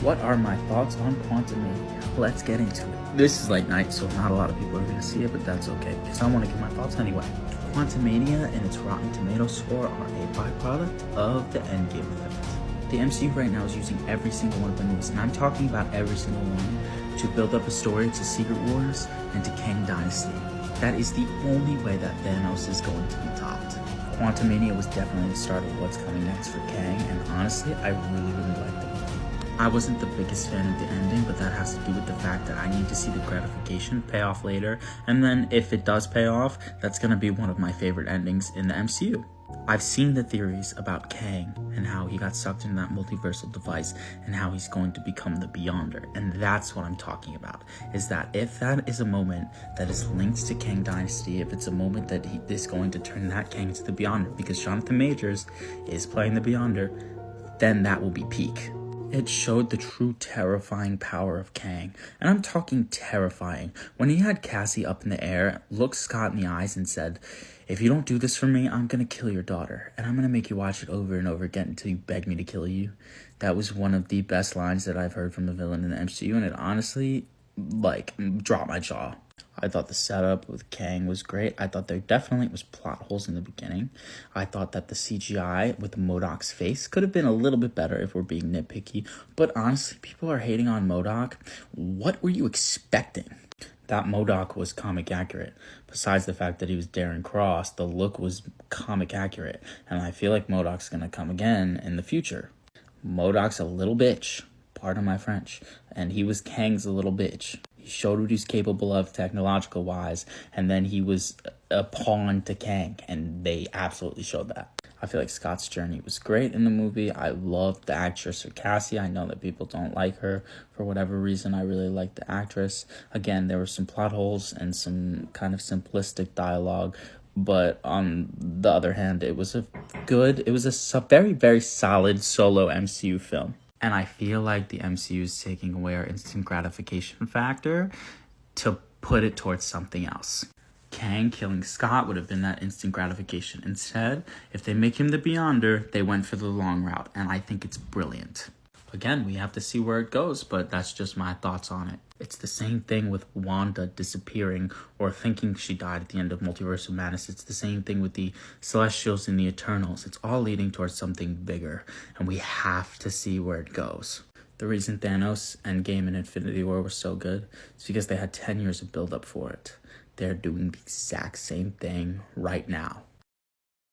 What are my thoughts on Quantumania? Let's get into it. This is late night, so not a lot of people are going to see it, but that's okay, because I want to give my thoughts anyway. Quantumania and its Rotten Tomatoes score are a byproduct of the Endgame effect. The MCU right now is using every single one of the movies, and I'm talking about every single one, to build up a story to Secret Wars and to Kang Dynasty. That is the only way that Thanos is going to be topped. Quantumania was definitely the start of what's coming next for Kang, and honestly, I really liked the movie. I wasn't the biggest fan of the ending, but that has to do with the fact that I need to see the gratification pay off later, and then if it does pay off, that's gonna be one of my favorite endings in the MCU. I've seen the theories about Kang and how he got sucked into that multiversal device and how he's going to become the Beyonder, and that's what I'm talking about, is that if that is a moment that is linked to Kang Dynasty, if it's a moment that he is going to turn that Kang into the Beyonder, because Jonathan Majors is playing the Beyonder, then that will be peak. It showed the true terrifying power of Kang, and I'm talking terrifying. When he had Cassie up in the air, looked Scott in the eyes and said, "If you don't do this for me, I'm gonna kill your daughter, and I'm gonna make you watch it over and over again until you beg me to kill you." That was one of the best lines that I've heard from a villain in the MCU, and it honestly, dropped my jaw. I thought the setup with Kang was great. I thought there definitely was plot holes in the beginning. I thought that the CGI with MODOK's face could have been a little bit better if we're being nitpicky. But honestly, people are hating on MODOK. What were you expecting? That MODOK was comic accurate. Besides the fact that he was Darren Cross, the look was comic accurate. And I feel like MODOK's going to come again in the future. MODOK's a little bitch. Pardon my French. And he was Kang's a little bitch. He showed what he's capable of technological wise, and then he was a pawn to Kang, and they absolutely showed that. I feel like Scott's journey was great in the movie. I loved the actress for Cassie. I know that people don't like her for whatever reason. I really liked the actress. Again, there were some plot holes and some kind of simplistic dialogue, but on the other hand, it was a very, very solid solo MCU film. And I feel like the MCU is taking away our instant gratification factor to put it towards something else. Kang killing Scott would have been that instant gratification. Instead, if they make him the Beyonder, they went for the long route, and I think it's brilliant. Again, we have to see where it goes, but that's just my thoughts on it. It's the same thing with Wanda disappearing or thinking she died at the end of Multiverse of Madness. It's the same thing with the Celestials and the Eternals. It's all leading towards something bigger, and we have to see where it goes. The reason Thanos, Endgame, and Infinity War were so good is because they had 10 years of build-up for it. They're doing the exact same thing right now.